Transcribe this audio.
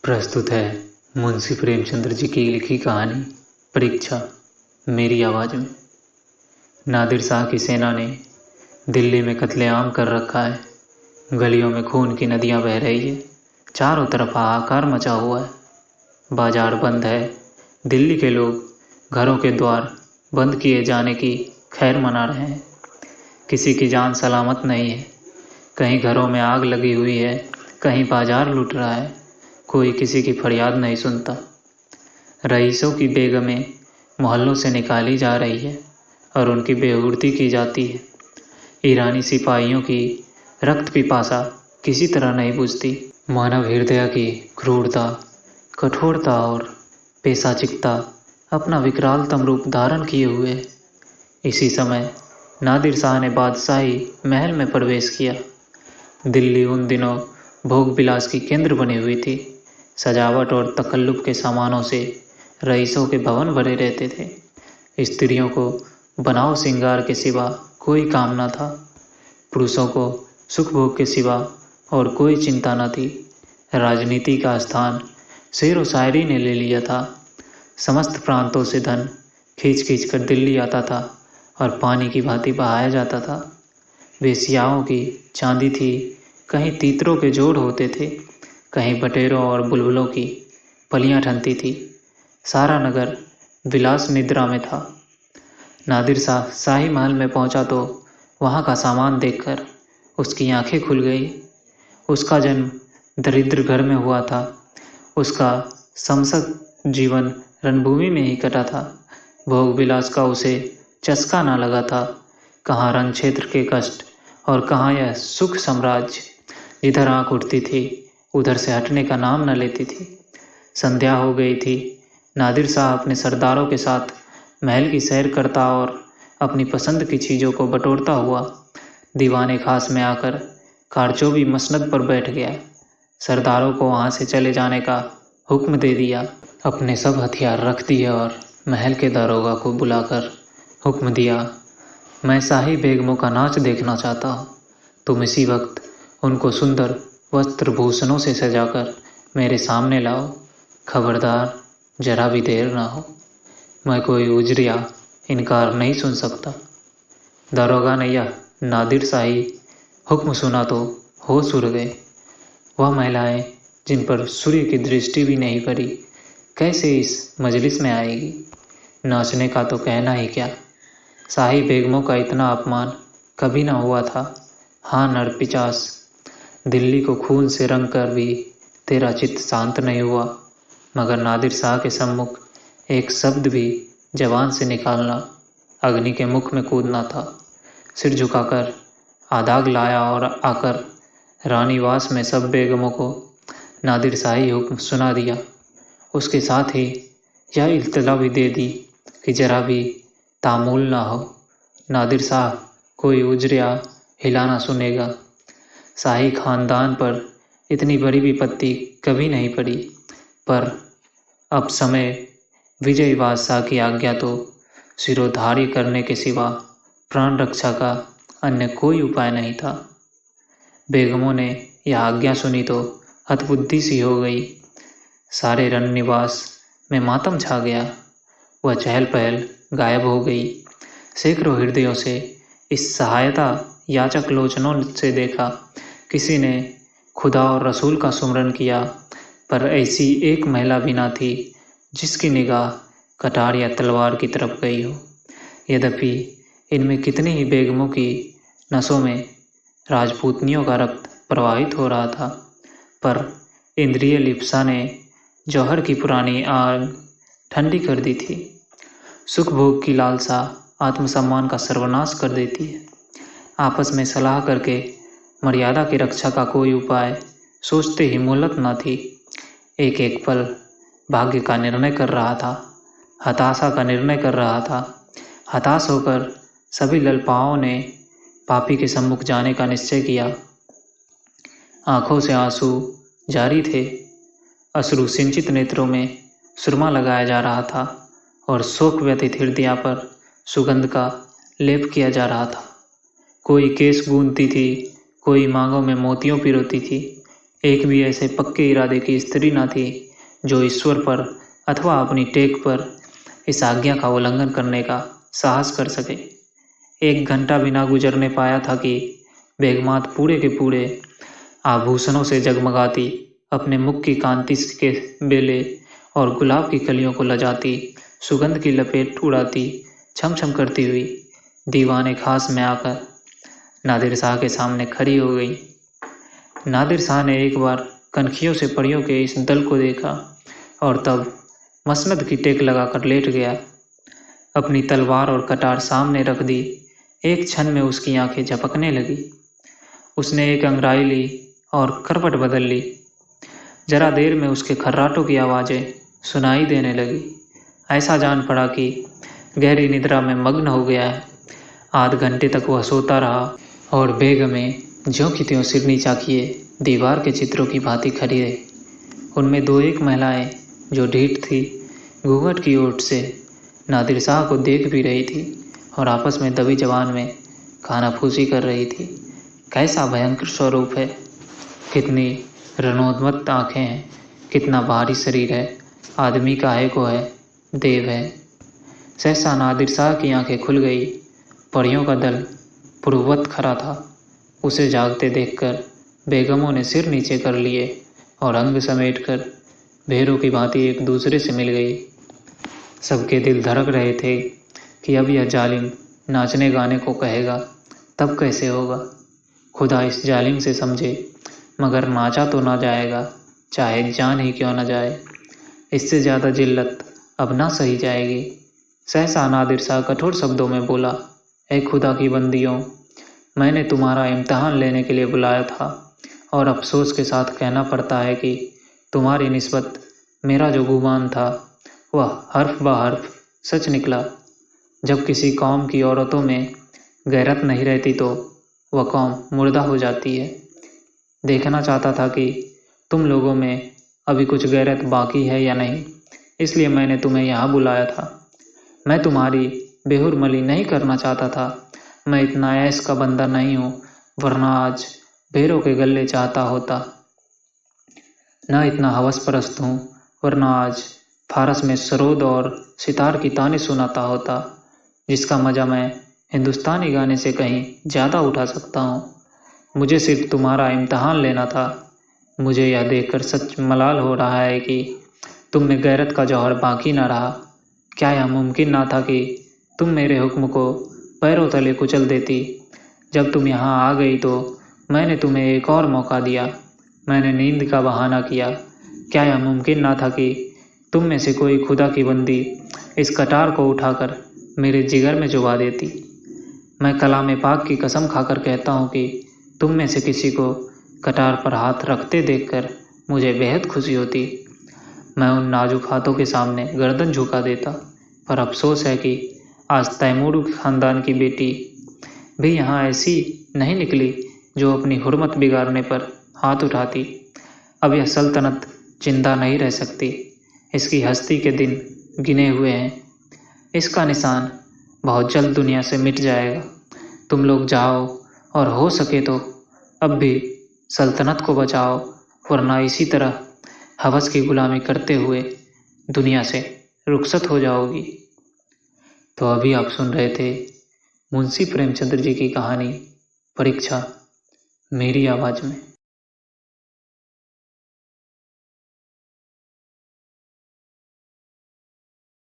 प्रस्तुत है मुंशी प्रेमचंद्र जी की लिखी कहानी परीक्षा मेरी आवाज़ में। नादिर शाह की सेना ने दिल्ली में कत्लेआम कर रखा है। गलियों में खून की नदियां बह रही है। चारों तरफ हाहाकार मचा हुआ है। बाजार बंद है। दिल्ली के लोग घरों के द्वार बंद किए जाने की खैर मना रहे हैं। किसी की जान सलामत नहीं है। कहीं घरों में आग लगी हुई है, कहीं बाजार लूट रहा है। कोई किसी की फरियाद नहीं सुनता। रईसों की बेगमें मोहल्लों से निकाली जा रही है और उनकी बेहुरती की जाती है। ईरानी सिपाहियों की रक्त पिपासा किसी तरह नहीं बुझती। मानव हृदय की क्रूरता, कठोरता और पेशाचिकता अपना विकरालतम रूप धारण किए हुए है। इसी समय नादिर शाह ने बादशाही महल में प्रवेश किया। दिल्ली उन दिनों भोग विलास की केंद्र बनी हुई थी। सजावट और तकल्लुफ के सामानों से रईसों के भवन भरे रहते थे। स्त्रियों को बनाव श्रृंगार के सिवा कोई काम न था। पुरुषों को सुख भोग के सिवा और कोई चिंता न थी। राजनीति का स्थान शेर व शायरी ने ले लिया था। समस्त प्रांतों से धन खींच खींच कर दिल्ली आता था और पानी की भांति बहाया जाता था। वेश्याओं की चांदी थी, कहीं तीतरों के जोड़ होते थे, कहीं बटेरों और बुलबुलों की पलियां ठनती थी। सारा नगर विलास निद्रा में था। नादिर शाह शाही महल में पहुंचा तो वहां का सामान देखकर उसकी आंखें खुल गई। उसका जन्म दरिद्र घर में हुआ था। उसका समस्त जीवन रणभूमि में ही कटा था। भोग विलास का उसे चस्का ना लगा था। कहाँ रण क्षेत्र के कष्ट और कहाँ यह सुख साम्राज्य। जिधर आंख उठती थी उधर से हटने का नाम न लेती थी। संध्या हो गई थी। नादिर शाह अपने सरदारों के साथ महल की सैर करता और अपनी पसंद की चीज़ों को बटोरता हुआ दीवाने खास में आकर कारचोबी मसनद पर बैठ गया। सरदारों को वहाँ से चले जाने का हुक्म दे दिया। अपने सब हथियार रख दिए और महल के दारोगा को बुलाकर हुक्म दिया, मैं शाही बेगमों का नाच देखना चाहता हूँ। तुम इसी वक्त उनको सुंदर वस्त्र भूषणों से सजाकर मेरे सामने लाओ। खबरदार, जरा भी देर ना हो। मैं कोई उजरिया इनकार नहीं सुन सकता। दारोगा ने यह नादिर शाही हुक्म सुना तो होश उड़ गए। वह महिलाएं जिन पर सूर्य की दृष्टि भी नहीं पड़ी कैसे इस मजलिस में आएगी। नाचने का तो कहना ही क्या। शाही बेगमों का इतना अपमान कभी ना हुआ था। हाँ नरपिचास, दिल्ली को खून से रंग कर भी तेरा चित्त शांत नहीं हुआ। मगर नादिर शाह के सम्मुख एक शब्द भी जबान से निकालना अग्नि के मुख में कूदना था। सिर झुकाकर आदाग लाया और आकर रानीवास में सब बेगमों को नादिर शाही हुक्म सुना दिया। उसके साथ ही यह इल्तला भी दे दी कि जरा भी तामुल ना हो। नादिर शाह कोई उजरिया हिलाना सुनेगा। शाही खानदान पर इतनी बड़ी विपत्ति कभी नहीं पड़ी। पर अब समय विजयी बादशाह की आज्ञा तो सिरोधार्य करने के सिवा प्राण रक्षा का अन्य कोई उपाय नहीं था। बेगमों ने यह आज्ञा सुनी तो हतबुद्धि सी हो गई। सारे रणनिवास में मातम छा गया। वह चहल पहल गायब हो गई। सैकड़ों हृदयों से इस सहायता याचक लोचनों से देखा। किसी ने खुदा और रसूल का सुमरन किया, पर ऐसी एक महिला भी ना थी जिसकी निगाह कटार या तलवार की तरफ गई हो। यद्यपि इनमें कितनी ही बेगमों की नसों में राजपूतनियों का रक्त प्रवाहित हो रहा था, पर इंद्रिय लिप्सा ने जौहर की पुरानी आग ठंडी कर दी थी। सुख भोग की लालसा आत्मसम्मान का सर्वनाश कर देती है। आपस में सलाह करके मर्यादा की रक्षा का कोई उपाय सोचते ही मोहलत न थी। एक एक पल भाग्य का निर्णय कर रहा था, हताशा का निर्णय कर रहा था। हताश होकर सभी ललपाओं ने पापी के सम्मुख जाने का निश्चय किया। आंखों से आंसू जारी थे। अश्रु सिंचित नेत्रों में सुरमा लगाया जा रहा था और शोक व्यथित हृदय पर सुगंध का लेप किया जा रहा था। कोई केश गूंथती थी, कोई मांगों में मोतियों पिरोती थी, एक भी ऐसे पक्के इरादे की स्त्री न थी जो ईश्वर पर अथवा अपनी टेक पर इस आज्ञा का उल्लंघन करने का साहस कर सके। 1 घंटा भी ना गुजरने पाया था कि बेगमात पूरे के पूरे आभूषणों से जगमगाती अपने मुख की कांति के बेले और गुलाब की कलियों को लजाती सुगंध की लपेट उड़ाती छम छम करती हुई दीवाने खास में आकर नादिर शाह के सामने खड़ी हो गई। नादिर शाह ने एक बार कनखियों से परियों के इस दल को देखा और तब मसनद की टेक लगाकर लेट गया। अपनी तलवार और कटार सामने रख दी। एक क्षण में उसकी आंखें झपकने लगी। उसने एक अंगड़ाई ली और करवट बदल ली। जरा देर में उसके खर्राटों की आवाज़ें सुनाई देने लगी। ऐसा जान पड़ा कि गहरी निद्रा में मग्न हो गया है। आध घंटे तक वह सोता रहा और बेगमें ज्यों की त्यों सिर नीचा किए दीवार के चित्रों की भांति खड़ी रही। उनमें 2-1 महिलाएं जो ढीठ थी घूंघट की ओट से नादिर शाह को देख भी रही थी और आपस में दबी जबान में खानाफूसी कर रही थी। कैसा भयंकर स्वरूप है, कितनी रणोन्मत्त आंखें हैं, कितना भारी शरीर है, आदमी काहे को है, देव है। सहसा नादिर शाह की आंखें खुल गई। परियों का दल पूर्ववत खड़ा था। उसे जागते देखकर बेगमों ने सिर नीचे कर लिए और अंग समेटकर भेड़ों की भांति एक दूसरे से मिल गई। सबके दिल धड़क रहे थे कि अब यह जालिम नाचने गाने को कहेगा तब कैसे होगा। खुदा इस जालिम से समझे, मगर नाचा तो ना जाएगा, चाहे जान ही क्यों न जाए। इससे ज़्यादा जिल्लत अब ना सही जाएगी। सहसा नादिर शाह कठोर शब्दों में बोला, ऐ खुदा की बंदियों, मैंने तुम्हारा इम्तहान लेने के लिए बुलाया था और अफसोस के साथ कहना पड़ता है कि तुम्हारी निस्बत मेरा जो गुमान था वह हर्फ ब हर्फ सच निकला। जब किसी कौम की औरतों में गैरत नहीं रहती तो वह कौम मुर्दा हो जाती है। देखना चाहता था कि तुम लोगों में अभी कुछ गैरत बाकी है या नहीं, इसलिए मैंने तुम्हें यहाँ बुलाया था। मैं तुम्हारी बेहुरमली नहीं करना चाहता था। मैं इतना ऐश का बंदा नहीं हूँ, वरना आज भेड़ों के गले चाहता होता। न इतना हवस परस्त हूँ, वरना आज फारस में सरोद और सितार की ताने सुनाता होता, जिसका मज़ा मैं हिंदुस्तानी गाने से कहीं ज़्यादा उठा सकता हूँ। मुझे सिर्फ तुम्हारा इम्तहान लेना था। मुझे यह देखकर सच मलाल हो रहा है कि तुम में गैरत का जौहर बाकी न रहा। क्या यह मुमकिन ना था कि तुम मेरे हुक्म को पैरों तले कुचल देती। जब तुम यहाँ आ गई तो मैंने तुम्हें एक और मौका दिया। मैंने नींद का बहाना किया। क्या यह मुमकिन ना था कि तुम में से कोई खुदा की बंदी इस कटार को उठाकर मेरे जिगर में चुभा देती। मैं कलाम पाक की कसम खाकर कहता हूँ कि तुम में से किसी को कटार पर हाथ रखते देखकर मुझे बेहद खुशी होती। मैं उन नाजुक हाथों के सामने गर्दन झुका देता, पर अफसोस है कि आज तैमूर खानदान की बेटी भी यहाँ ऐसी नहीं निकली जो अपनी हुर्मत बिगाड़ने पर हाथ उठाती। अब यह सल्तनत जिंदा नहीं रह सकती। इसकी हस्ती के दिन गिने हुए हैं। इसका निशान बहुत जल्द दुनिया से मिट जाएगा। तुम लोग जाओ और हो सके तो अब भी सल्तनत को बचाओ, वरना इसी तरह हवस की गुलामी करते हुए दुनिया से रुखसत हो जाओगी। तो अभी आप सुन रहे थे मुंशी प्रेमचंद्र जी की कहानी परीक्षा मेरी आवाज़ में।